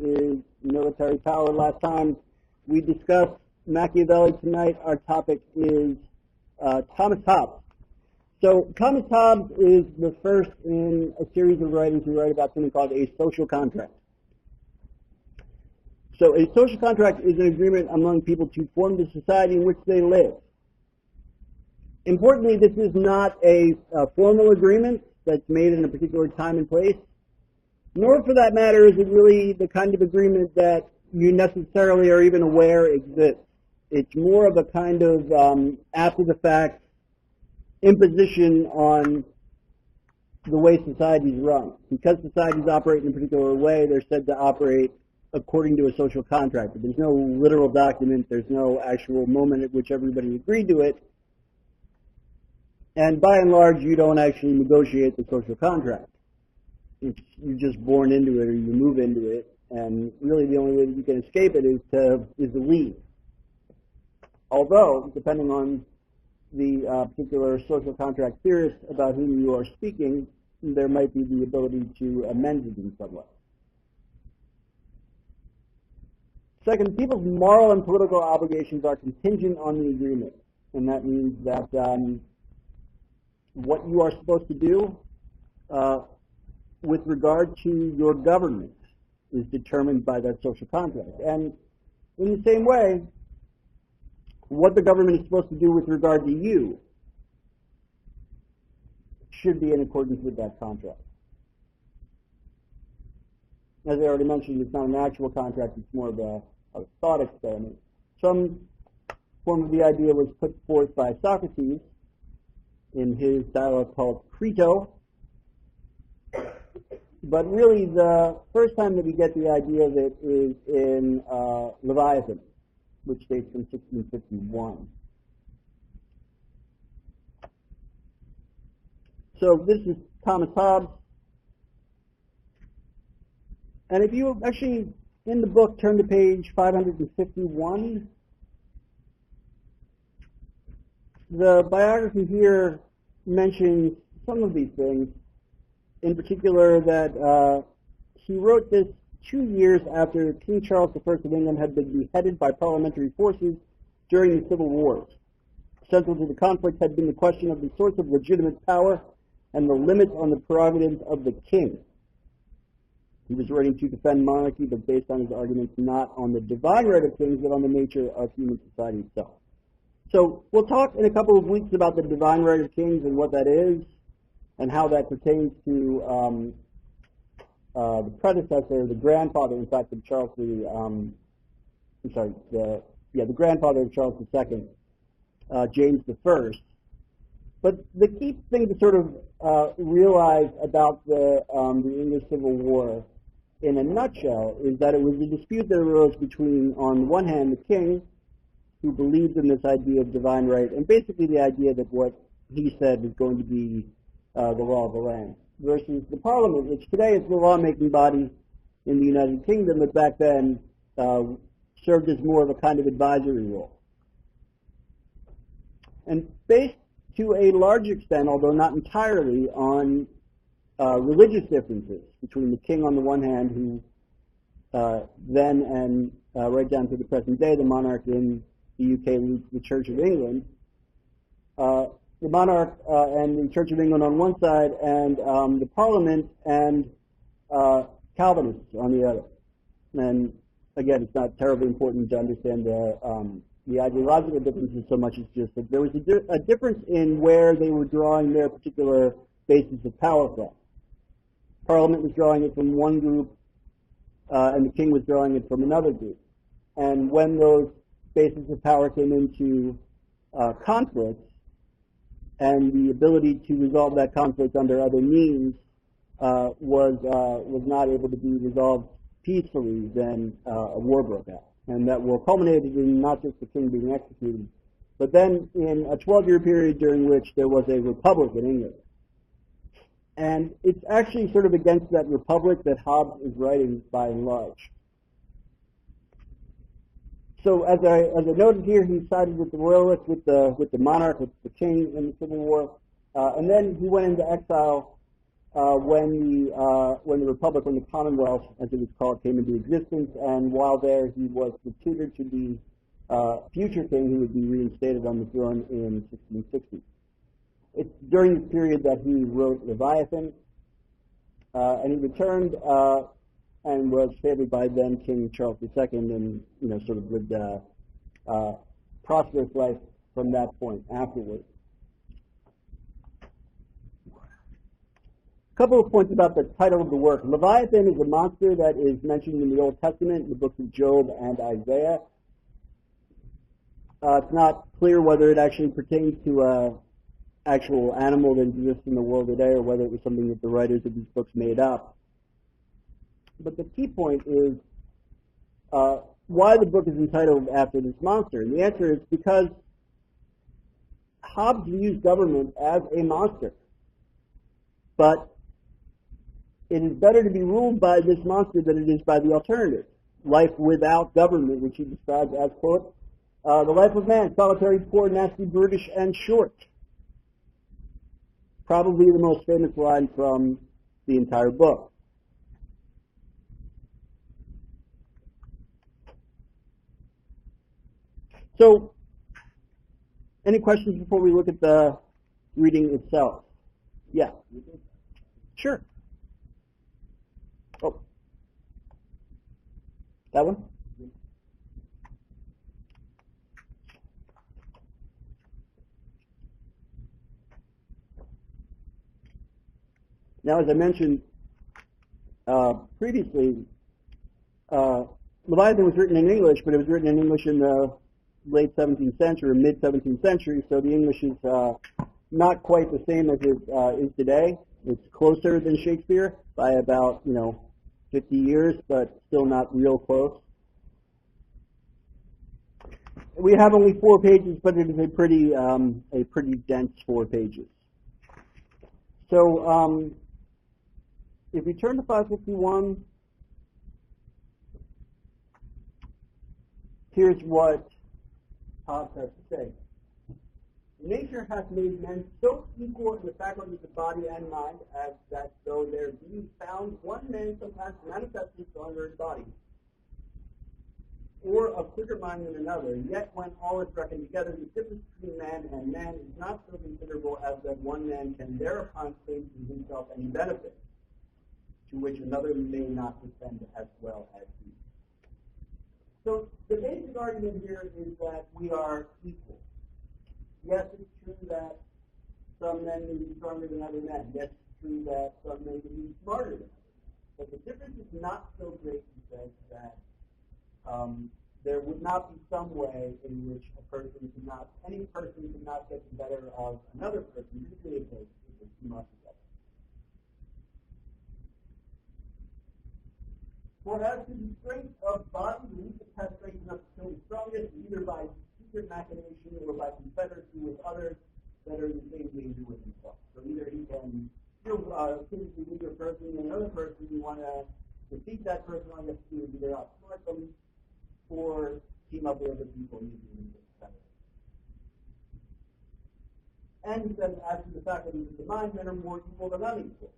is military power. Last time we discussed Machiavelli. Tonight our topic is Thomas Hobbes. So Thomas Hobbes is the first in a series of writings who write about something called a social contract. So a social contract is an agreement among people to form the society in which they live. Importantly, this is not a formal agreement that's made in a particular time and place, nor for that matter is it really the kind of agreement that you necessarily are even aware exists. It's more of a kind of after-the-fact imposition on the way societies run. Because societies operate in a particular way, they're said to operate according to a social contract. But there's no literal document, there's no actual moment at which everybody agreed to it, and by and large, you don't actually negotiate the social contract. You're just born into it or you move into it, and really the only way that you can escape it is to leave. Although, depending on the particular social contract theorist about whom you are speaking, there might be the ability to amend it in some way. Second, people's moral and political obligations are contingent on the agreement, and that means that what you are supposed to do with regard to your government is determined by that social contract. And in the same way, what the government is supposed to do with regard to you should be in accordance with that contract. As I already mentioned, it's not an actual contract, it's more of a thought experiment. Some form of the idea was put forth by Socrates in his dialogue called Crito. But really the first time that we get the idea of it is in Leviathan, which dates from 1651. So this is Thomas Hobbes. And if you actually, in the book, turn to page 551, the biography here mentions some of these things, in particular that he wrote this 2 years after King Charles I of England had been beheaded by parliamentary forces during the Civil Wars. Central to the conflict had been the question of the source of legitimate power and the limits on the prerogatives of the king. He was writing to defend monarchy, but based on his arguments not on the divine right of kings, but on the nature of human society itself. So we'll talk in a couple of weeks about the divine right of kings and what that is, and how that pertains to the predecessor, the grandfather, in fact, of Charles the grandfather of Charles II, James I. But the key thing to sort of realize about the English Civil War, in a nutshell, is that it was a dispute that arose between, on the one hand, the king, who believed in this idea of divine right, and basically the idea that what he said was going to be the law of the land, versus the Parliament, which today is the lawmaking body in the United Kingdom, but back then served as more of a kind of advisory role. And based to a large extent, although not entirely, on religious differences between the king on the one hand, who then and right down to the present day, the monarch in the UK leads the Church of England, the monarch and the Church of England on one side, and the Parliament and Calvinists on the other. And again, it's not terribly important to understand the ideological differences so much as just that there was a difference in where they were drawing their particular basis of power from. Parliament was drawing it from one group, and the king was drawing it from another group. And when those bases of power came into conflict, and the ability to resolve that conflict under other means was not able to be resolved peacefully, then a war broke out. And that war culminated in not just the king being executed, but then in a 12-year period during which there was a republic in England. And it's actually sort of against that republic that Hobbes is writing by and large. So as I noted here, he sided with the royalists, with the monarch, with the king in the Civil War, and then he went into exile when the Republic, when the Commonwealth, as it was called, came into existence. And while there, he was the tutor to the future king, who would be reinstated on the throne in 1660. It's during this period that he wrote Leviathan, and he returned and was favored by then King Charles II, and sort of lived a prosperous life from that point afterwards. A couple of points about the title of the work. Leviathan is a monster that is mentioned in the Old Testament, in the books of Job and Isaiah. It's not clear whether it actually pertains to an actual animal that exists in the world today, or whether it was something that the writers of these books made up. But the key point is why the book is entitled after this monster. And the answer is because Hobbes views government as a monster. But it is better to be ruled by this monster than it is by the alternative, life without government, which he describes as, quote, the life of man, solitary, poor, nasty, brutish, and short. Probably the most famous line from the entire book. So, any questions before we look at the reading itself? Yeah. Sure. Oh. That one? Now, as I mentioned previously, Leviathan was written in English, but it was written in English in the late 17th century or mid-17th century, so the English is not quite the same as it is today. It's closer than Shakespeare by about 50 years, but still not real close. We have only 4 pages, but it is a pretty dense 4 pages. So if you turn to 551, here's what Hobbes has to say. Nature hath made men so equal in the faculties of body and mind as that though there be found one man sometimes manifestly stronger in body, or of quicker mind than another, yet when all is reckoned together, the difference between man and man is not so considerable as that one man can thereupon claim to himself any benefit, to which another may not defend as well as he. So the basic argument here is that we are equal. Yes, it's true that some men may be stronger than other men. Yes, it's true that some men may be smarter than others. But the difference is not so great, he says, that there would not be some way in which any person cannot get the better of another person, particularly if they're too much together. For as to the strength of body, the weakest has strength enough to kill the strongest, either by secret machination or by confederacy with others that are in the same danger with himself. So either he can physically weaker person than another person, you want to defeat that person, all you have to do is either outsmart them or team up with other people using the And he says, as to the faculties of the mind, men are more equal than unequal.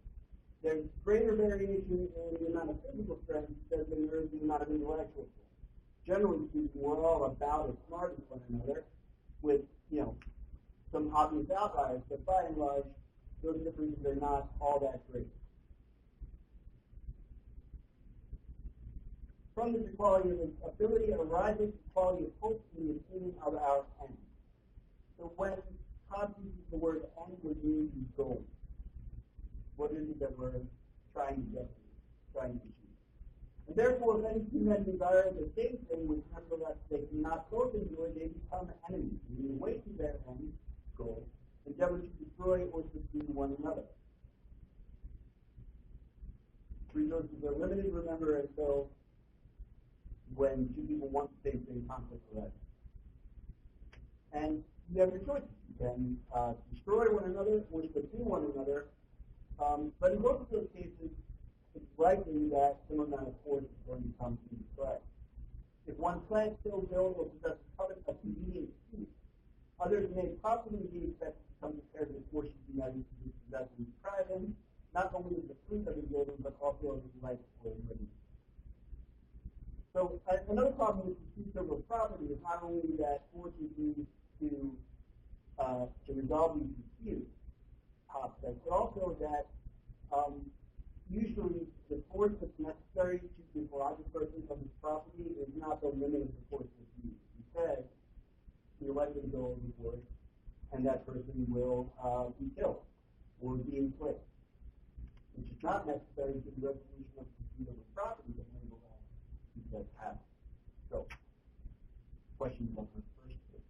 There's greater variation in the amount of physical strength than there is in the amount of intellectual strength. Generally speaking, we're all about as smart as one another, with some obvious outliers, but by and large, those differences are not all that great. From this equality of ability arises equality of hope in the achievement of our end. So when Hobbes uses the word end, we're meaning goal. What is it that we're trying to get to, trying to achieve? And therefore, if any two men desire the same thing, which nevertheless they cannot both enjoy, they become enemies. And the way to their end goal, endeavor to destroy or subdue one another. Resources are limited, remember, as though when two people want the same thing, conflict arises. And you have your choices. You can destroy one another or subdue one another. But in both of those cases, it's likely that some amount of force is going to come to the play. If one plant kills ill or possesses covet of convenient speed, others may properly be expected to come prepared with forces united to dispossess and deprive him, not only of the fruit of his labor, but also of his life or liberty. So another problem with the use of property is not only that force is used to resolve these disputes, Hobbes says, but also that usually the force that's necessary to deprive a person of his property is not the limit of the force that's used. Instead, you're likely to go overboard, and that person will be killed or be enslaved, which is not necessary to the resolution of the dispute over property that labor law does have. So, question about the first case.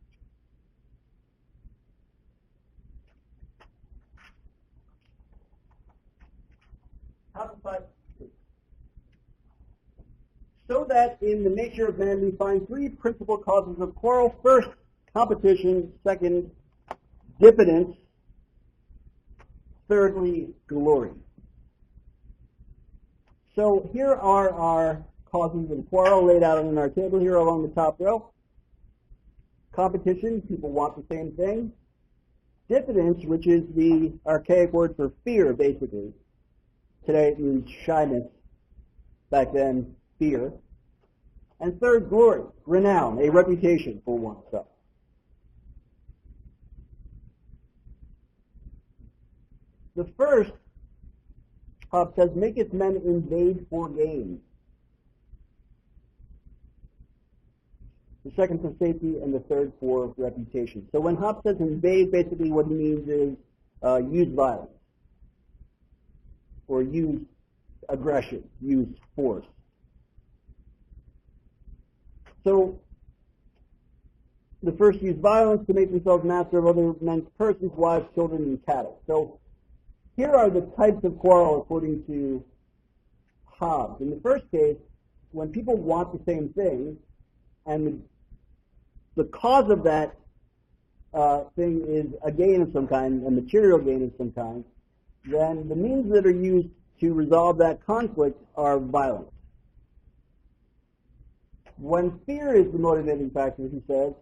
How to fight? So that in the nature of man we find three principal causes of quarrel. First, competition. Second, diffidence. Thirdly, glory. So here are our causes of quarrel laid out in our table here along the top row. Competition, people want the same thing. Diffidence, which is the archaic word for fear, basically. Today it means shyness. Back then, fear. And third, glory, renown, a reputation for oneself. The first, Hobbes says, maketh men invade for gain. The second for safety, and the third for reputation. So when Hobbes says invade, basically what he means is use violence, or use aggression, use force. So the first use violence to make themselves master of other men's persons, wives, children, and cattle. So here are the types of quarrel according to Hobbes. In the first case, when people want the same thing, and the cause of that thing is a gain of some kind, a material gain of some kind, then the means that are used to resolve that conflict are violent. When fear is the motivating factor, he says,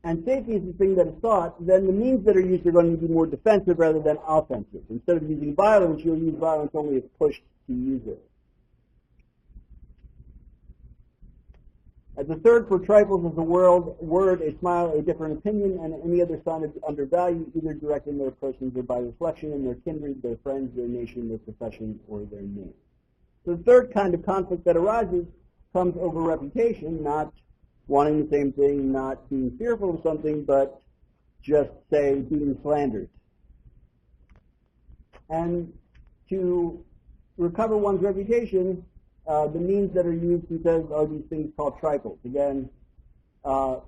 and safety is the thing that is sought, then the means that are used are going to be more defensive rather than offensive. Instead of using violence, you'll use violence only if pushed to use it. As the third for trifles is a word, a smile, a different opinion, and any other sign of undervalue, either direct in their persons or by reflection in their kindred, their friends, their nation, their profession, or their name. So the third kind of conflict that arises comes over reputation, not wanting the same thing, not being fearful of something, but just, say, being slandered. And to recover one's reputation, the means that are used, he says, are these things called trifles. Again, a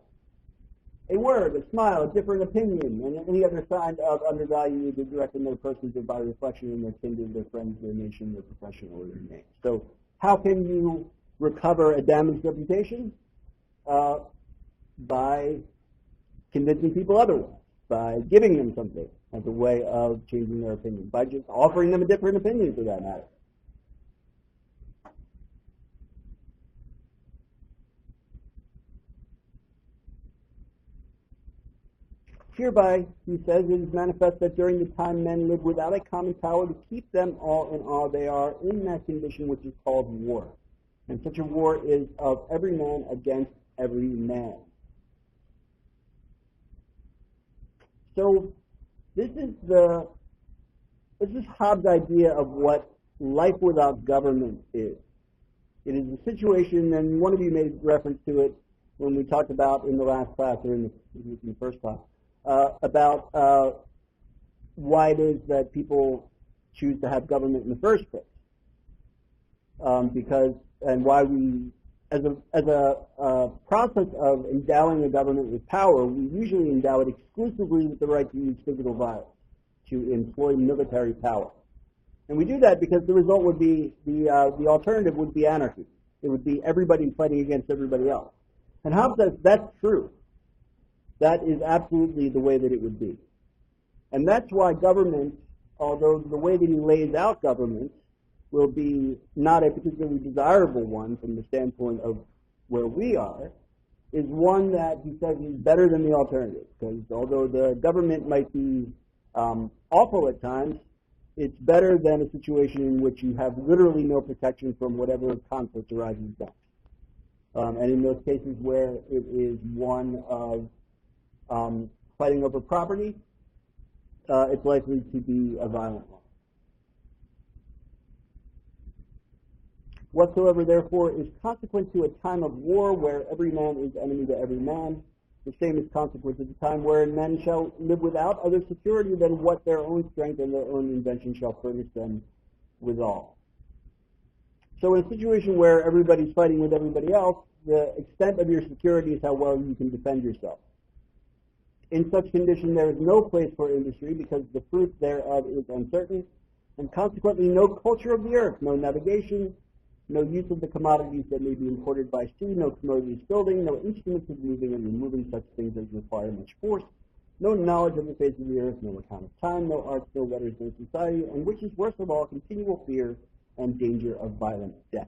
word, a smile, a different opinion, and any other sign of undervalue, either direct in their persons or by reflection in their kindred, their friends, their nation, their profession, or their name. So how can you recover a damaged reputation? By convincing people otherwise, by giving them something as a way of changing their opinion, by just offering them a different opinion for that matter. Hereby, he says, it is manifest that during the time men live without a common power to keep them all in awe, they are in that condition which is called war. And such a war is of every man against every man. So this is Hobbes' idea of what life without government is. It is a situation, and one of you made reference to it when we talked about in the last class, or in the first class, about why it is that people choose to have government in the first place. And why we, as a process of endowing a government with power, we usually endow it exclusively with the right to use physical violence, to employ military power. And we do that because the result would be, the alternative would be anarchy. It would be everybody fighting against everybody else. And Hobbes says that's true. That is absolutely the way that it would be. And that's why government, although the way that he lays out government will be not a particularly desirable one from the standpoint of where we are, is one that he says is better than the alternative, because although the government might be awful at times, it's better than a situation in which you have literally no protection from whatever conflict arises next. And in those cases where it is one of fighting over property, it's likely to be a violent one. Whatsoever, therefore, is consequent to a time of war where every man is enemy to every man, the same is consequent to the time wherein men shall live without other security than what their own strength and their own invention shall furnish them withal. So in a situation where everybody's fighting with everybody else, the extent of your security is how well you can defend yourself. In such condition, there is no place for industry because the fruit thereof is uncertain, and consequently no culture of the earth, no navigation, no use of the commodities that may be imported by sea, no commodities building, no instruments of moving and removing such things as require much force, no knowledge of the face of the earth, no account of time, no arts, no letters, no society, and which is worst of all, continual fear and danger of violent death.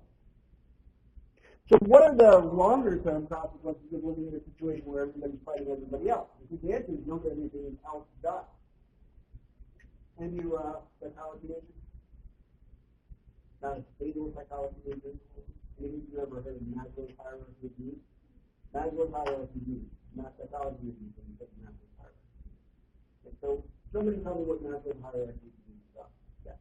So what are the longer-term consequences of living in a situation where everybody's fighting everybody else? Because the answer is you don't get anything else done. And you, psychology major? Not a stable psychology major. Maybe you've ever heard of Maslow's hierarchy of needs. Maslow's hierarchy of needs, not psychology of needs, but Maslow's hierarchy. And so somebody tell me what Maslow's hierarchy of needs is. Yeah.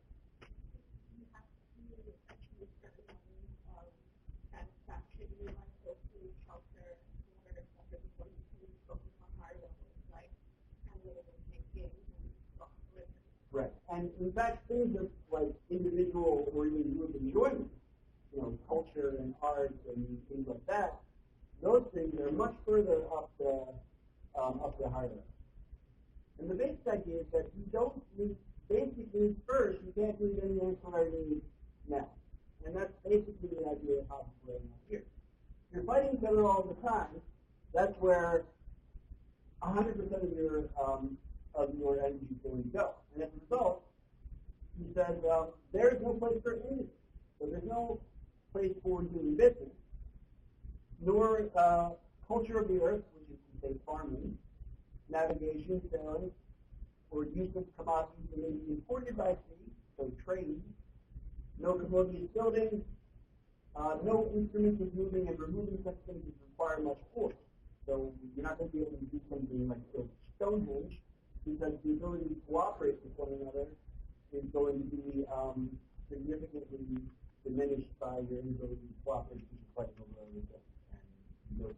Right. And in fact, things are like individual or even group enjoyment, culture and art and things like that, those things are much further up the hierarchy. And the basic idea is that you don't need basic needs first, you can't need any ancillary needs now. And that's basically the idea of Hobbes laying out here. If you're fighting each other all the time, that's where 100% of your energy is going to go. And as a result, he says, there is no place for industry. So there's no place for doing business, nor culture of the earth, which is to say farming, navigation, sailing, or use of commodities that may be imported by sea, so trade, no commodities building, no instruments of moving and removing such things as require much force. So you're not going to be able to do something like build Stonehenge, because the ability to cooperate with one another is going to be significantly diminished by your inability to cooperate with your fighting over everything and your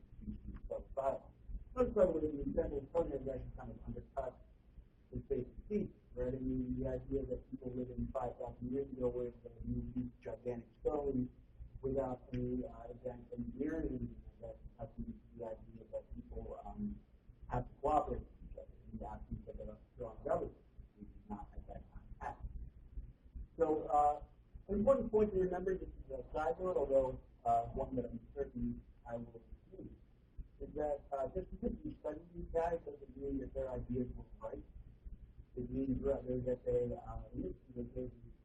self-style. That's by the way, the example of Stonehenge actually kind of undercuts the basic thesis, right? I mean, the idea that people living 5,000 years ago were able to move these gigantic stones without any advanced engineering, that has to do with the idea that people have to cooperate with each other in the absence of a strong government, which is not at that time happening. So, an important point to remember, this is a side note, although one that I'm certain I will use, is that just because you study these guys doesn't mean that their ideas were right. It means rather that they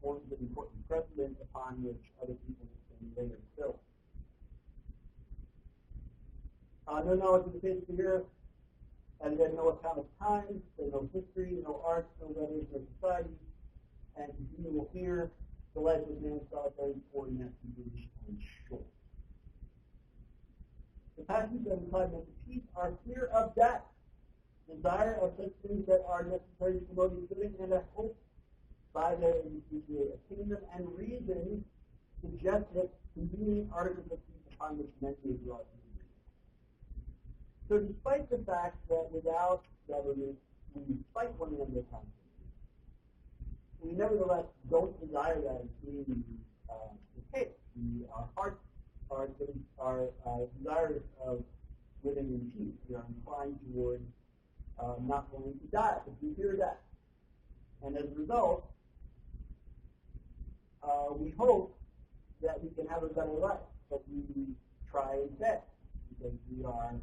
formed an important precedent upon which other people can later build. No knowledge of the face of the earth, and then no account of time, so no history, no art, no letters, no society, and continual fear, the life of man solitary, poor, nasty, brutish, and short. The passions that imply mental peace are fear of death, desire of such things that are necessary to promote living, and a hope by their individual a kingdom, and reason suggest that convenient articles of peace upon which men may draw unity. So despite the fact that without government we fight one another constantly, we nevertheless don't desire that as being the case. Our hearts are desirous of living in peace. We are inclined toward not wanting to die, but we fear death. And as a result, we hope that we can have a better life, but we try instead, because we are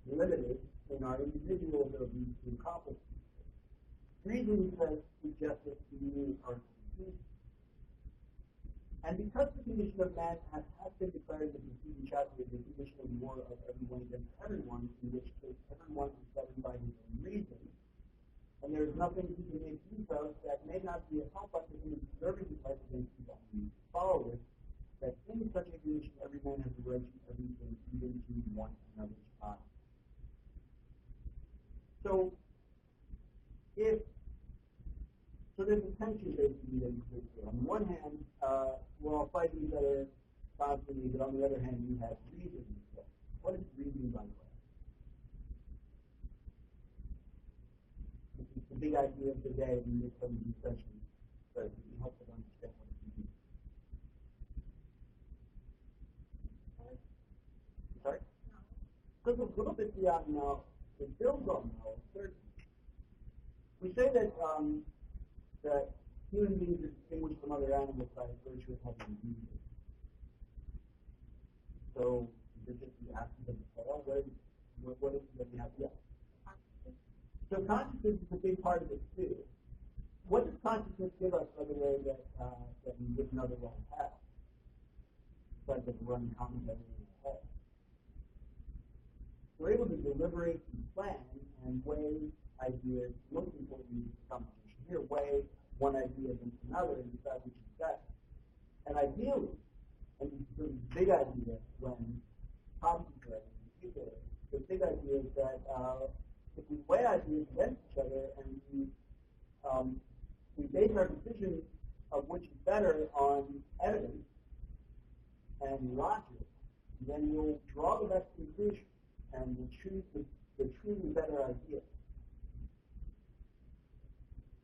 limited in our individual ability to accomplish these things. Reason suggests that we need our peace. And because the condition of man has been declared in the preceding chapter as the condition of war of everyone against everyone, in which case everyone is governed by his own reason, and there is nothing he can make use of that may not be a help to him in preserving his life against his own followers, that in such a condition every man has the right to everything, even to one another's body. So there's a tension basically that exists here. On the one hand, we're all fighting each other constantly, but on the other hand, we have reason. What is reason, by the way? This is the big idea of the day in the mid-17th century, so it can help us understand what it means. Right? Sorry? Because a little bit beyond now, it builds on now, certainly. We say that human beings are distinguished from other animals by virtue of having reason. So, is it just the absence of the tail? What is it that we have yet? So consciousness is a big part of it too. What does consciousness give us, by the way, that we wouldn't otherwise have? Like the running commentary in our head. We're able to deliberate and plan and weigh ideas, most importantly, competition here, weigh one idea against another and decide which is best. And ideally, and this is a big idea when Hobbes is writing in particular, the big idea is that if we weigh ideas against each other and we base our decision of which is better on evidence and logic, then we'll draw the best conclusion and we'll choose the truly better idea.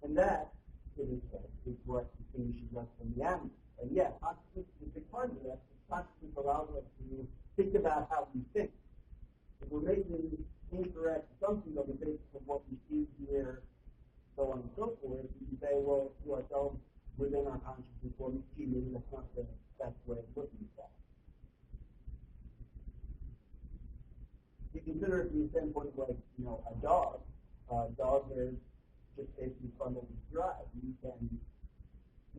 And that, it is said, is what distinguishes us from the animals. And yes, consciousness is a big part of that. Consciousness allows us to think about how we think. If we're making incorrect assumptions on the basis of what we see, hear, so on and so forth, we can say, well, to ourselves, within our consciousness, well, gee, maybe that's not the best way of looking at that. You consider it from the standpoint of, like, a dog. Dogs are just basically bundled with drive. You can,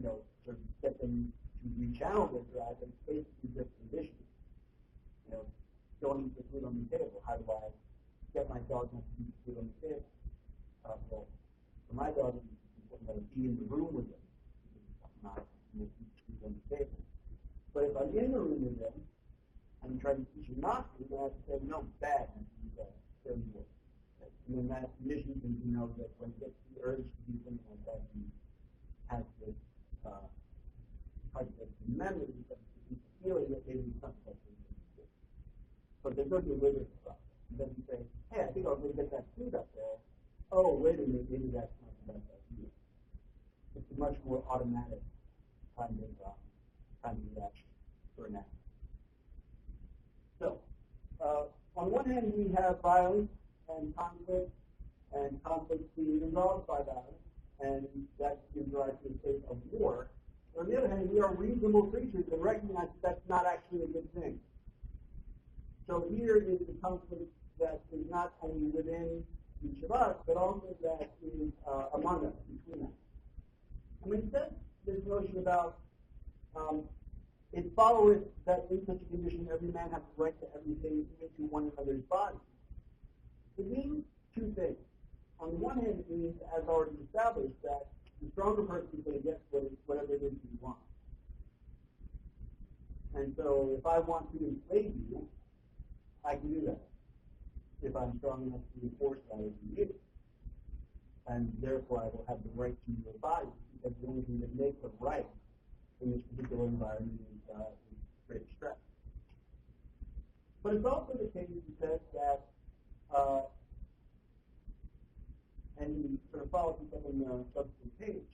sort of get them to rechannel their drive, and it's basically just conditioning. Don't eat the food on the table. How do I get my dog not to eat the food on the table? Well, for my dog, it's important that I be in the room with him. I'm not eat the food on the table. But if I'm in the room with him, and try to teach him not to, then I have to say, no, bad, and he's very good. And then that conditions him to know that when he gets the urge to do something like that, he has this memory of the feeling that maybe it's not supposed to do. But there's no deliberate process. He doesn't say, hey, I think I'll go get that food up there. Oh, wait a minute, maybe that's not the best idea. It's a much more automatic kind of reaction for an act. So, on one hand, we have violence and conflict being involved by violence, and that gives rise to a state of war. On the other hand, we are reasonable creatures and recognize that's not actually a good thing. So here is the conflict that is not only within each of us, but also that is among us, between us. And when it says this notion about it followeth that in such a condition every man has the right to everything, even to one another's body. It means two things. On the one hand, it means, as already established, that the stronger person is going to get whatever it is he wants. And so if I want to enslave you, I can do that. If I'm strong enough to enforce that as you. And therefore I will have the right to your body, because the only thing that makes it right in this particular environment is great stress. But it's also the case, he says, that, and he sort of follows this up in the subsequent page,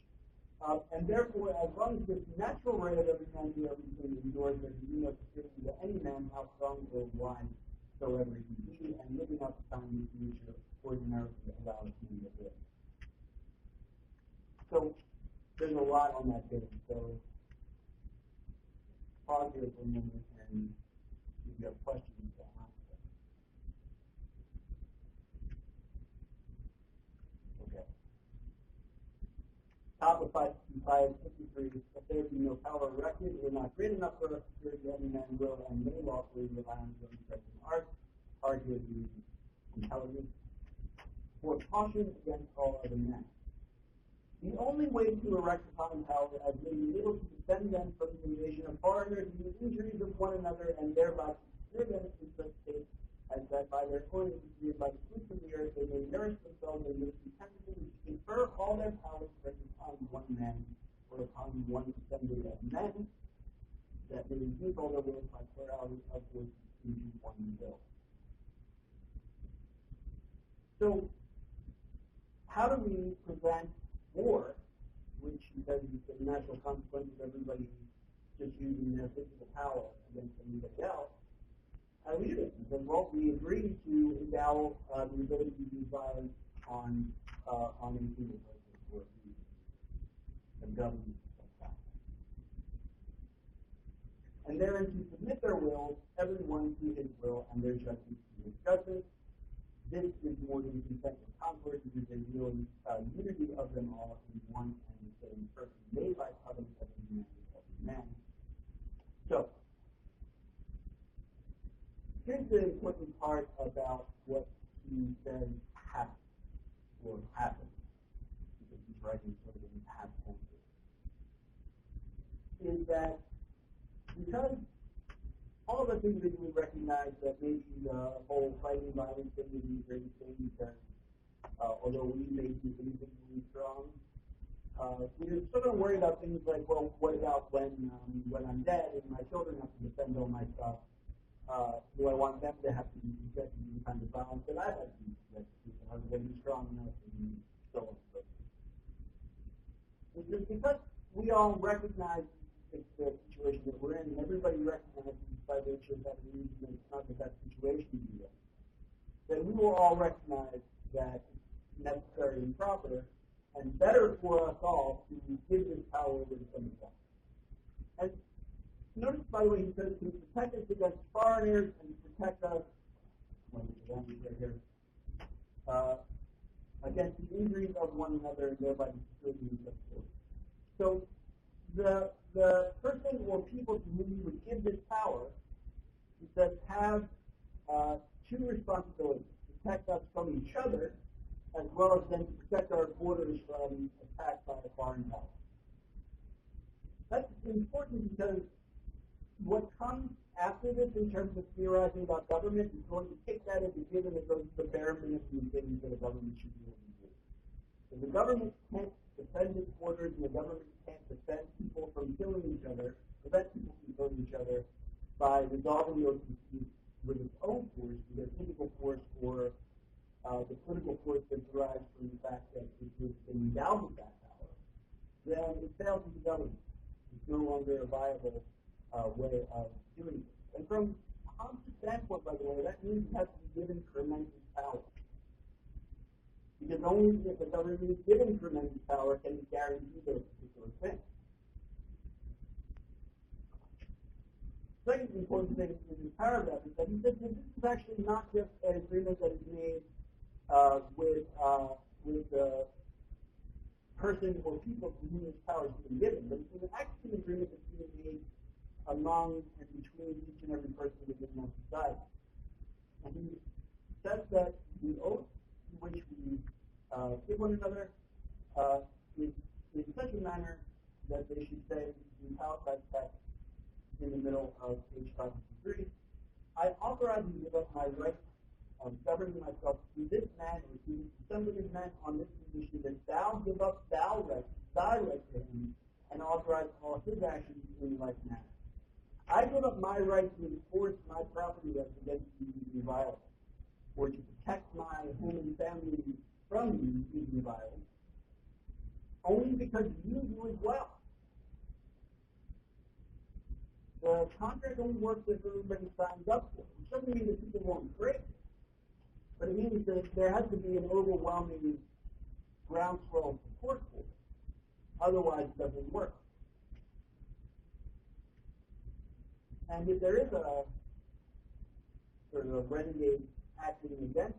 and therefore, as long as this natural right of every man to everything endures, there can be no security to any man, how strong or wise soever he be, and living up to time in the future ordinarily allows him to live. So there's a lot on that page. So pause here for a moment, and if you have questions, ask them. Okay. Top of 555, history, if there be no power erected, or not great enough for us to serve the any man will and may lawfully rely on his own present art his intelligence, for caution against all other men. The only way to erect a common power as may be able to defend them from the invasion of foreigners and the injuries of one another, and thereby to secure them in such state as that by their own interfered by the fruits of the earth they may nourish themselves and live contentedly, which confer all their powers upon one man or upon one assembly of men, that they reduce all their wills by plurality of voices into one will. So, how do we prevent war, which, because it's a natural consequence of everybody just using their physical power against anybody else? How do we do it? Because, well, we agree to endow the ability to use violence on a single person or a government. And therein to submit their wills, everyone to his will, and their judgment to his judgment. This is more than consent of concord, it is a real unity of them all in one and the same person, made by covenant of the humanity of man. So, here's the important part about what he says happened, or happened, because he's writing sort of in past tense, is that because all of the things that we recognize that maybe the whole fighting violence thing is a great thing, because although we may be individually strong, we're sort of worried about things like, well, what about when I'm dead and my children have to defend all my stuff? Do I want them to have to be subjected to the kind of violence that I've had to be subjected to? Are they going to be strong enough and so on and so forth? It's just because we all recognize the situation that we're in, and everybody recognizes by virtue of that reason that it's not the best situation to be in, then we will all recognize that it's necessary and proper and better for us all to give this power over to somebody else. And notice, by the way, he says to protect us against foreigners and to protect us against the injuries of one another and thereby the security of the state. So the person or people to whom he would give this power, he says, have two responsibilities: protect us from each other, as well as then to protect our borders from attack by a foreign power. That's important because what comes after this in terms of theorizing about government is going to take that as a given as the bare minimum things that a government should be able to do. If the government can't defend its borders and the government can't defend people from killing each other, prevent people from killing each other by resolving those disputes with its own force, either physical force or the political force that derives from the fact that it was endowed with that power, then it fails as a government. It's no longer a viable way of doing it. And from Hobbes' standpoint, by the way, that means it has to be given tremendous power. Because only if the government is given tremendous power can it guarantee those particular things. Second important thing in this paragraph is that he says that this is actually not just an agreement that is made with the person or people to whom this power is being given, but it's actually an agreement that's being made among and between each and every person within that society. And he says that the oath in which we give one another is in such a manner that they should say, in italic text in the middle of page 553, I authorize you to give up my right of governing myself to this man or to this assembly of men on this condition that thou give up thy right to him and authorize all his actions in like manner. I give up my right to enforce my property rights against you using violence, or to protect my home and family from you using violence, only because you do as well. The contract only works if everybody signs up for it, which doesn't mean that people won't break it, but it means that there has to be an overwhelming groundswell of support for it. Otherwise, it doesn't work. And if there is a sort of a renegade acting against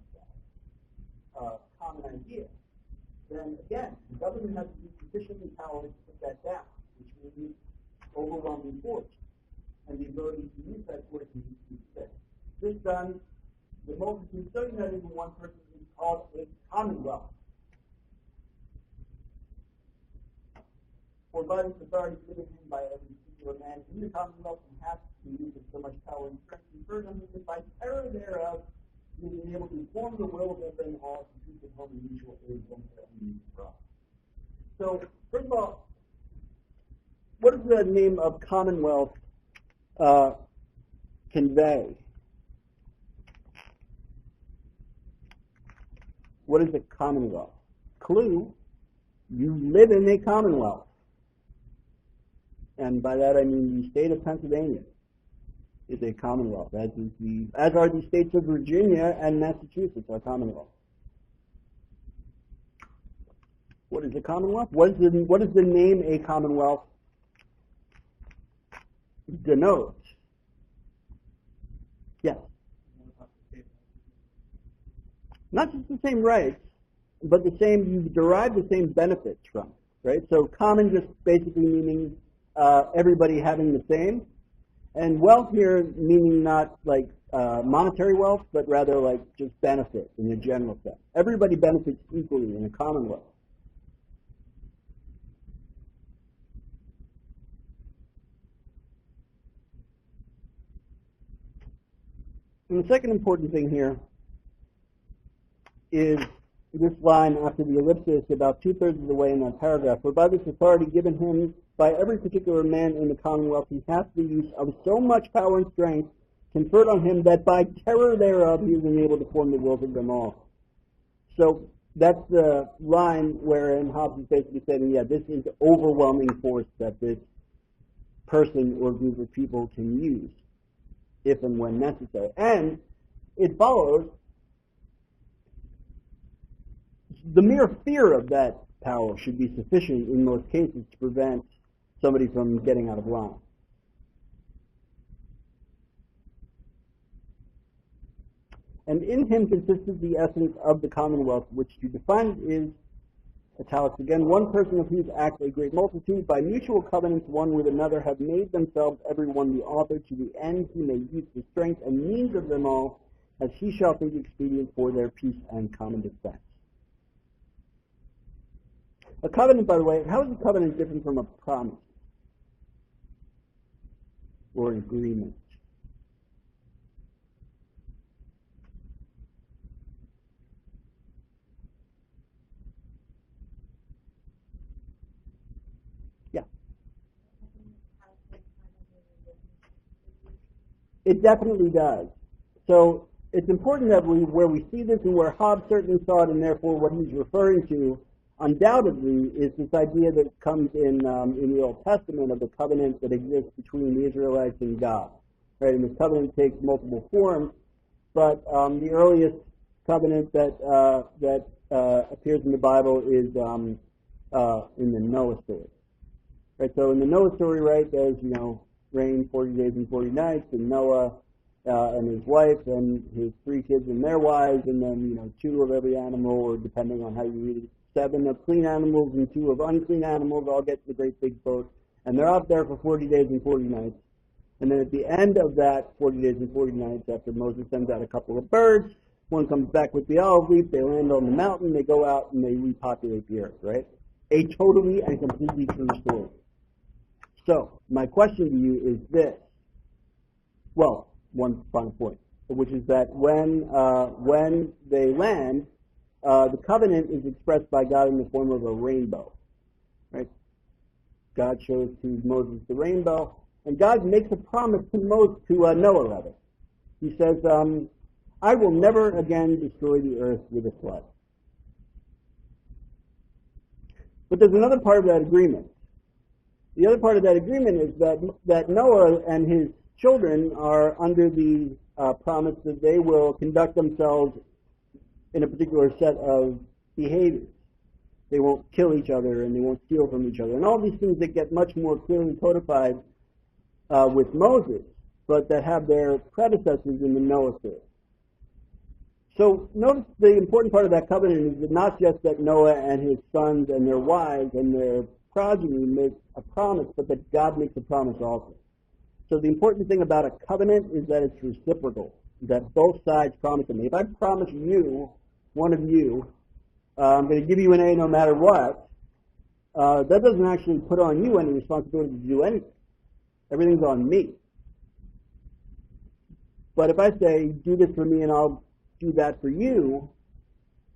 that common idea, then again, the government has to be sufficiently powerful to put that down, which the overwhelming force and the ability to use that force to use it. This done, the multitude so united in one person is called a commonwealth. For by this authority given him by every particular man in the commonwealth, and hath the use of so much power and strength conferred on him, that by terror thereof he is able to form the will of them all to keep at home in mutual aid one to another. So, first of all, what does the name of commonwealth convey? What is a commonwealth? Clue, you live in a commonwealth. And by that I mean the state of Pennsylvania is a commonwealth, as are the states of Virginia and Massachusetts are commonwealths. What is a commonwealth? What does the name a commonwealth denote? Yes. Not just the same rights, but the same, you derive the same benefits from it, right? So common just basically meaning everybody having the same, and wealth here meaning not like monetary wealth, but rather like just benefit in a general sense. Everybody benefits equally in a commonwealth. And the second important thing here is this line after the ellipsis, about 2/3 of the way in that paragraph. For by this authority given him by every particular man in the commonwealth, he hath the use of so much power and strength conferred on him, that by terror thereof he is enabled to form the wills of them all. So that's the line wherein Hobbes is basically saying, yeah, this is the overwhelming force that this person or group of people can use if and when necessary. And it follows the mere fear of that power should be sufficient in most cases to prevent somebody from getting out of line. And in him consisted the essence of the commonwealth, which to define it is, italics again, one person of whose acts a great multitude, by mutual covenants one with another, have made themselves every one the author, to the end he may use the strength and means of them all, as he shall think expedient for their peace and common defense. A covenant, by the way, how is a covenant different from a promise or an agreement? Yeah. It definitely does. So it's important that where we see this and where Hobbes certainly saw it, and therefore what he's referring to undoubtedly is this idea that comes in the Old Testament of the covenant that exists between the Israelites and God. Right? And this covenant takes multiple forms, but the earliest covenant that appears in the Bible is in the Noah story. Right? So in the Noah story, right, there's rain 40 days and 40 nights, and Noah and his wife and his 3 kids and their wives, and then 2 of every animal, or depending on how you read it, 7 of clean animals and 2 of unclean animals all get to the great big boat, and they're out there for 40 days and 40 nights. And then at the end of that 40 days and 40 nights, after Moses sends out a couple of birds, one comes back with the olive leaf, they land on the mountain, they go out and they repopulate the earth, right? A totally and completely true story. So, my question to you is this. Well, one final point, which is that when they land, the covenant is expressed by God in the form of a rainbow, right? God shows to Moses the rainbow, and God makes a promise to Noah, rather. He says, I will never again destroy the earth with a flood. But there's another part of that agreement. The other part of that agreement is that Noah and his children are under the promise that they will conduct themselves in a particular set of behaviors. They won't kill each other, and they won't steal from each other, and all these things that get much more clearly codified with Moses, but that have their predecessors in the Noah story. So notice the important part of that covenant is that not just that Noah and his sons and their wives and their progeny make a promise, but that God makes a promise also. So the important thing about a covenant is that it's reciprocal, that both sides promise to me. If I promise you, one of you, I'm going to give you an A no matter what, that doesn't actually put on you any responsibility to do anything. Everything's on me. But if I say, do this for me and I'll do that for you,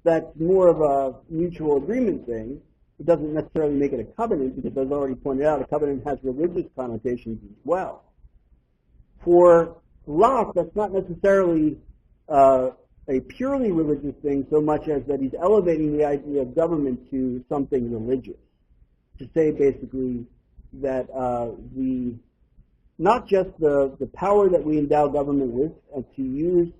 that's more of a mutual agreement thing. It doesn't necessarily make it a covenant because, as I already pointed out, a covenant has religious connotations as well. For Locke, that's not necessarily a purely religious thing so much as that he's elevating the idea of government to something religious. To say basically that not just the power that we endow government with to use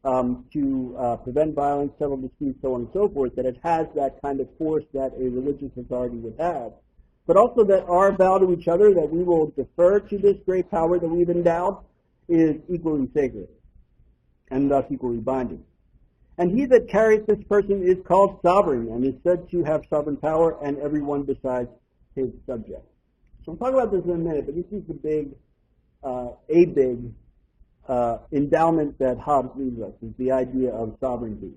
to prevent violence, settle disputes, so on and so forth, that it has that kind of force that a religious authority would have, but also that our vow to each other that we will defer to this great power that we've endowed is equally sacred and thus equally binding. And he that carries this person is called sovereign and is said to have sovereign power, and everyone besides his subject. So we'll talk about this in a minute, but this is the big endowment that Hobbes leaves us, is the idea of sovereignty.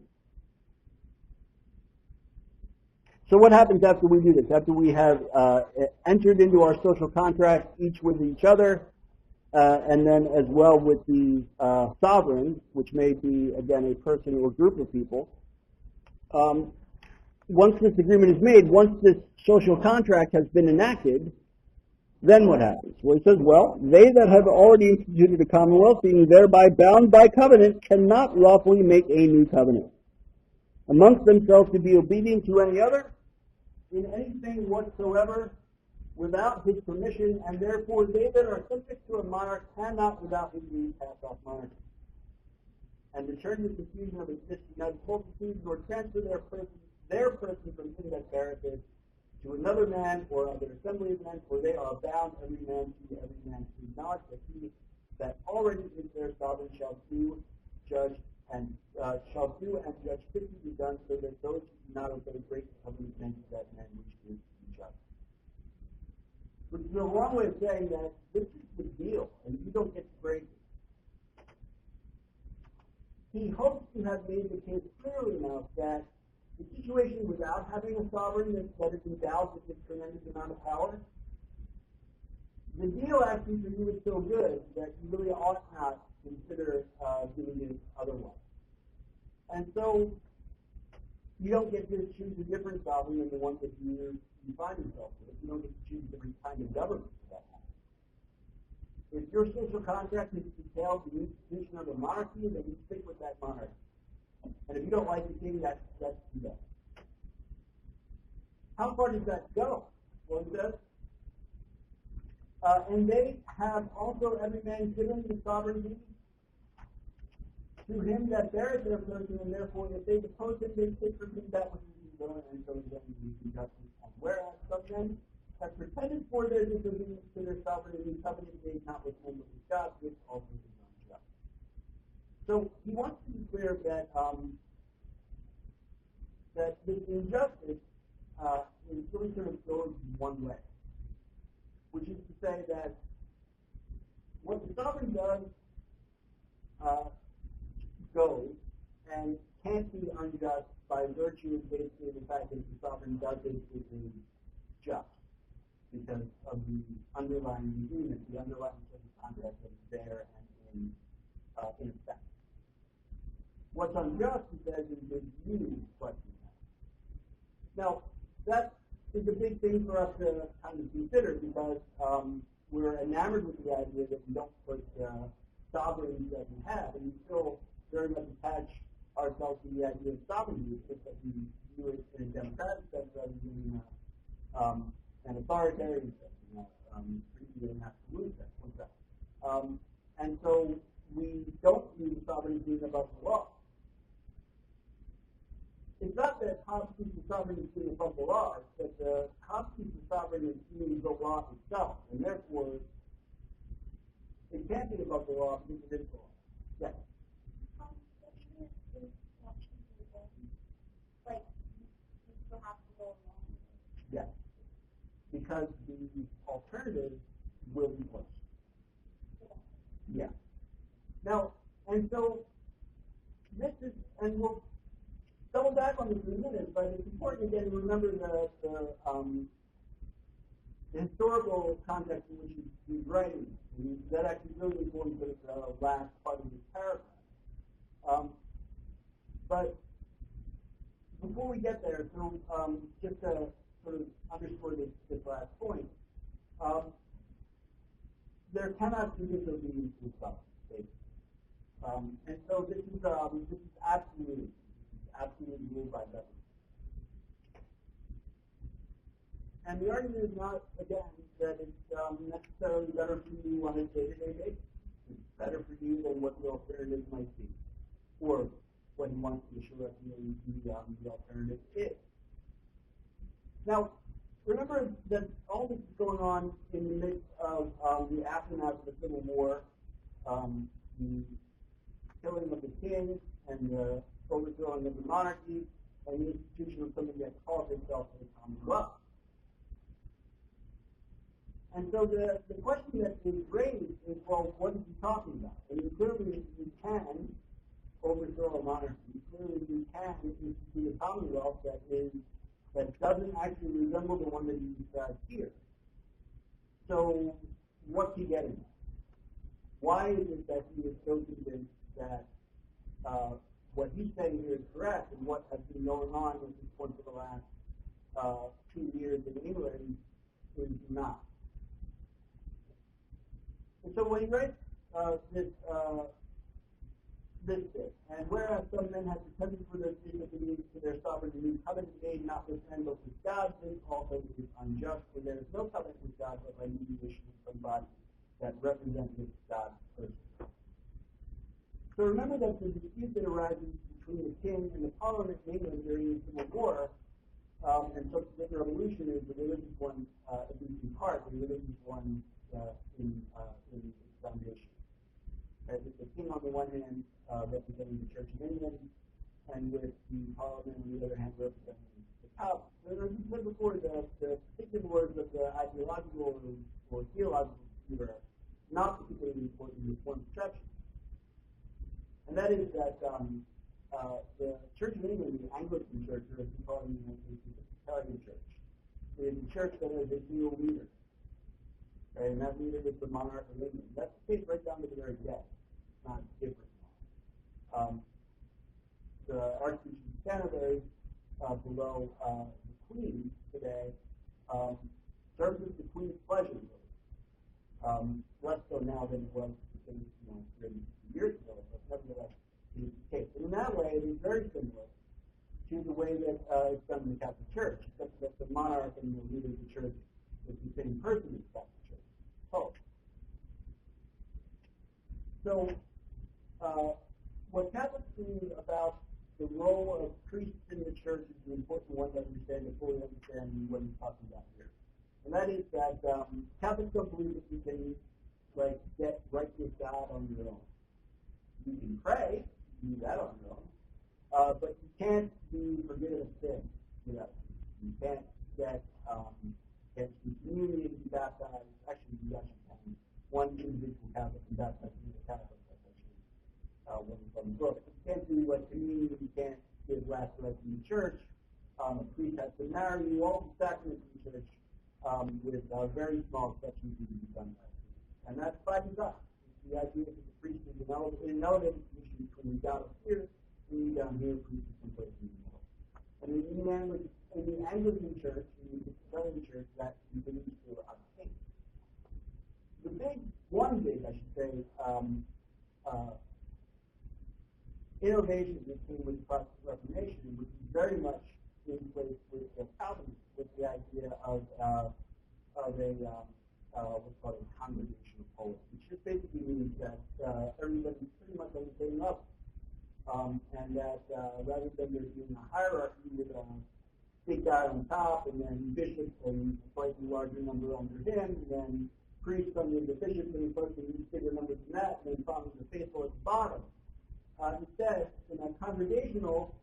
So what happens after we do this? After we have entered into our social contract, each with each other, and then as well with the sovereign, which may be, again, a person or group of people, once this agreement is made, once this social contract has been enacted, then what happens? Well, he says, well, they that have already instituted a commonwealth, being thereby bound by covenant, cannot lawfully make a new covenant amongst themselves to be obedient to any other in anything whatsoever without his permission, and therefore they that are subject to a monarch cannot without his leave pass off monarchy, and return the confusion of existing multitudes, nor transfer their person from him that beareth it to another man or other assembly of men, for they are bound every man to acknowledge that he that already is their sovereign shall do and judge fitly be done, so that those who do not obey great covenant men to that man which is to be judged. Which is a wrong way of saying that this is the deal, and you don't get to break it. He hopes to have made the case clearly enough that the situation without having a sovereign that is endowed with this tremendous amount of power, the deal actually for you is so good that you really ought not consider doing it otherwise. And so you don't get to choose a different sovereign than the one that you find yourself with. You don't get to choose a different kind of government for that matter. If your social contract is detailed the institution of a monarchy, then you stick with that monarchy. And if you don't like the king, that's too bad. How far does that go? Well, it says, and they have also every man given the sovereignty to him that beareth their person, and therefore if they depose him, they take from him that which is his own, and so then he is justice. And whereas some men have pretended for their disobedience to their sovereignty, covenant made not with him but with God, which also is unjust. So he wants to be clear that that this injustice is really sort of goes one way, which is to say that what the sovereign does goes and can't be unjust by virtue of basically the fact that the sovereign does it is just because of the underlying agreement, the underlying social contract that is there and in effect. What's unjust, he says, is the you question that. Now, that is a big thing for us to kind of consider because we're enamored with the idea that we don't put sovereignty that we have, and we still very much attach ourselves to the idea of sovereignty. It's just that we do it in a democratic sense rather than in an authoritarian sense, an absolute sense. And so we don't view the sovereignty being above the law. It's not that Hobbes sees the sovereignty as being above the law, it's that Hobbes sees the sovereignty as being the law itself, and therefore it can't be above the law because it is the law. Yes? Yes. because the alternative will be close. Yeah. Now, and so this is, and we'll double back on this in a minute, but it's important again to remember the historical context in which he's writing. And that actually really informs the last part of this paragraph. But before we get there, so just to sort of underscore this last point, there cannot be disobedience in God, basically. And so this is absolutely ruled by government. And the argument is not, again, that it's necessarily better for you on a day-to-day basis. It's better for you than what the alternative might be, or what he wants to assure us the alternative is. Now, remember that all this is going on in the midst of the aftermath of the Civil War, the killing of the king and the overthrowing of the monarchy, and the institution of something that calls itself the Commonwealth. And so the question that is raised is, well, what is he talking about? I mean, clearly you can overthrow a monarchy. Clearly you can institute a Commonwealth that doesn't actually resemble the one that he describes here. So what's he getting at? Why is it that he is so convinced that what he's saying here is correct, and what has been going on at this point for the last 2 years in England is not? And so when he writes this bit, and whereas some men have pretended for their disobedience to their sovereign to new covenant made not with men but with God, this also is unjust, for there is no covenant with God but by mediation of somebody that represents God's person. So remember that the dispute that arises between the king and the parliament in England during the Civil War and subsequent revolution is the religious one, at least in part, the religious one in its foundation. Right? With the king on the one hand representing the Church of England, and with the parliament on the other hand representing the House. And as we said before, the particulars of the ideological or theological dispute are not particularly important in this one perception. And that is that the Church of England, the Anglican Church, or as we call it in the Episcopalian Church, is a church that has a dual leader. Right? And that leader is the monarch of England. That's the case right down to the very day. It's not different. The Archbishop of Canterbury, below the Queen today, serves as the Queen's pleasure. Less so now than it was 30 years ago, but nevertheless, it is the case. And in that way, it is very similar to the way that it's done in the Catholic Church, except that the monarch and the leader of the church is the same person as the Catholic Church. Pope. So, what Catholics believe about the role of priests in the church is an important one to understand to fully understand what he's talking about here. And that is that Catholics don't believe that you can get right with God on your own. You can pray, you can do that on your own, but you can't be forgiven of sin without you can't get communion, be baptized. Actually, you actually can. One individual Catholic can baptize another Catholic. That's actually one from the book. You can't do communion. You can't give last rites in the church. A priest has to marry you. All the sacraments in the church with very small exceptions to be done by. And that's by design. It's the idea that the priest is in an elevated position between God up here and you down here, priest is someplace in the middle. And in the Anglican Church, in the Episcopalian Church, that he believes to a king. One big, I should say, innovation that came with the Protestant Reformation, which is very much in place with the Calvinists, with the idea of what's called a congregational polity, which just basically means that everybody's pretty much on the same level. And that rather than there being a hierarchy with a big guy on top, and then bishops and a slightly larger number under him, and then priests under the bishop, and folks in bigger numbers than that, and then following the faithful at the bottom. Instead, in a congregational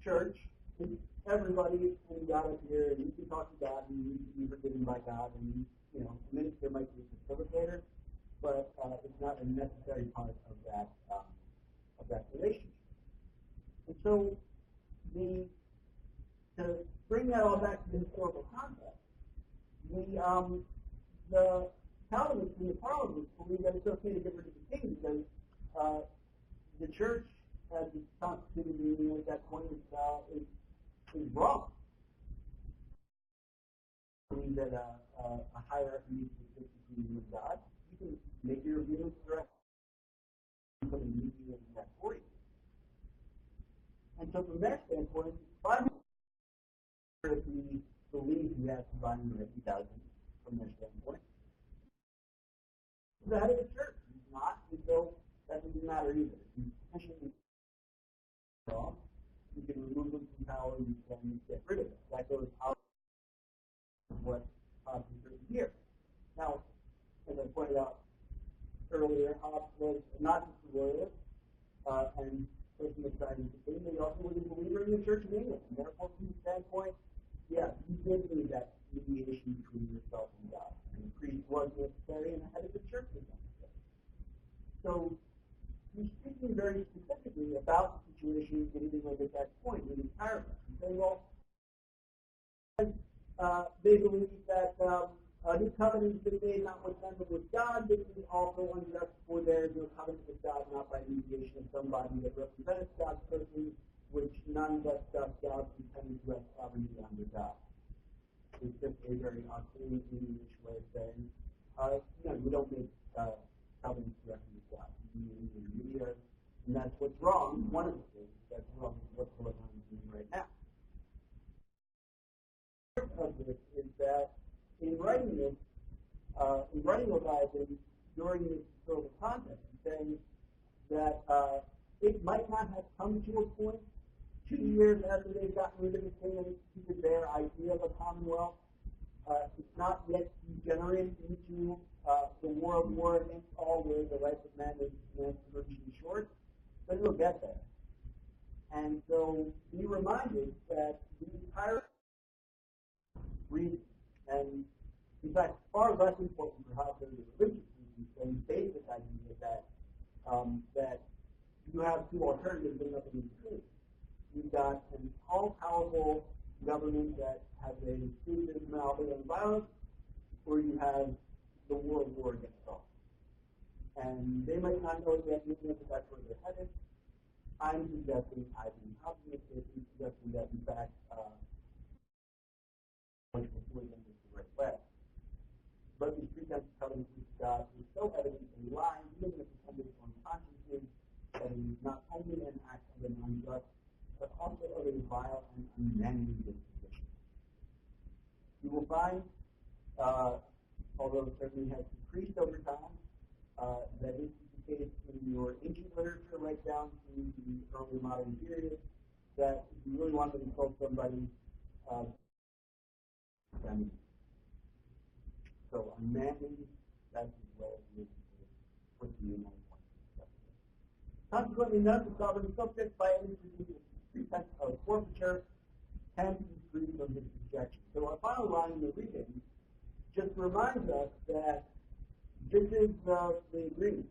church, it's everybody and God up here, and you can talk to God and you need to be forgiven by God, and a minister might be a facilitator, but it's not a necessary part of that relationship. And so to bring that all back to the historical context, the Calvinists and the Parliaments believe that it's okay to get rid of the king because the church, as it's constituted at that point, is wrong. I believe that a hierarchy needs to exist between you and God. You can make your agreements direct and put a mediator in that for you. And so from their standpoint, if we believe he has divine right, he doesn't, from their standpoint. He's the head of the church. He's not, and so that doesn't matter either. If you potentially wrong, you can remove them from power, you can get rid of it. That goes out of what Hobbes is written here. Now, as I pointed out earlier, Hobbes was not just a royalist and person exciting to think, but he also was a believer in the Church of England. And therefore, from his standpoint, yeah, he did need that mediation between yourself and God. And the priest was necessary, and the head of the church was necessary. So he's speaking very specifically about the situation in England at that point in his paragraph. He's saying, well, they believe that a new covenant has been made not with them but with God, but is also unjust, for there is no covenant with God, not by mediation of somebody that represents God's person, which none but God intended to have sovereignty under God. It's just a very arcane English way of saying, you don't make covenants directly with God. You need an intermediary, and that's what's wrong. One of the things that's wrong is what's going on in right now. Of this is that in writing Leviathan during this historical context, he's saying that it might not have come to a point 2 years after they've gotten rid of the king and instituted their idea of a commonwealth. It's not yet degenerated into the world war against all, where the rights of man is virtually short, but it'll get there. And so be reminded that the entire reason, and in fact, far less important for how the religious reasons than the basic idea that you have two alternatives and nothing in between. You've got an all-powerful government that has an exclusive monopoly on violence, or you have the world war against all. And they might not know it yet, but that's where they're headed. I'm suggesting, I think, suggesting that, in fact, before them is the right way. But these pretense of covenants with God is so evidently lying, even if it's under unconsciously, that it is not only an act of an unjust, but also of a vile and unmanly disposition. You will find, although it certainly has decreased over time, that this is the case in your ancient literature right down to the early modern period, that if you really want to insult somebody, so unmanly, that's as well as put the United States. Consequently, none of the sovereign subjects by any pretense of forfeiture can be free from his subjection. So our final line in the reading just reminds us that this is the agreement.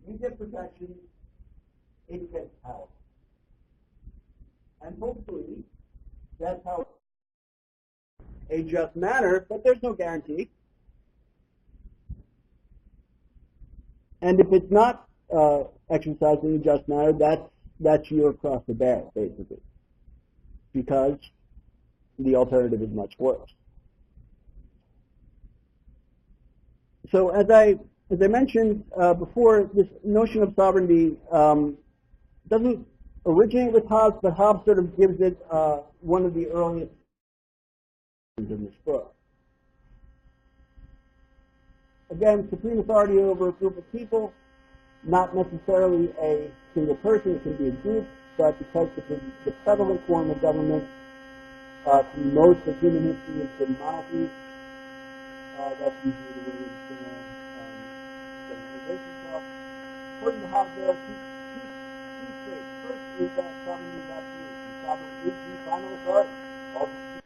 You get protection, it gets power. And hopefully, that's how a just manner, but there's no guarantee. And if it's not exercised in a just manner, that's your cross to bear, basically, because the alternative is much worse. So as I mentioned before, this notion of sovereignty doesn't originate with Hobbes, but Hobbes sort of gives it one of the earliest in this book. Again, supreme authority over a group of people, not necessarily a single person, it can be a group, but because the prevalent form of government through most of human history has been monarchy, that's usually the way it's going to relate itself. According to Hobbes, there are two traits. First is that sovereignty is absolute. Sovereignty is the final authority.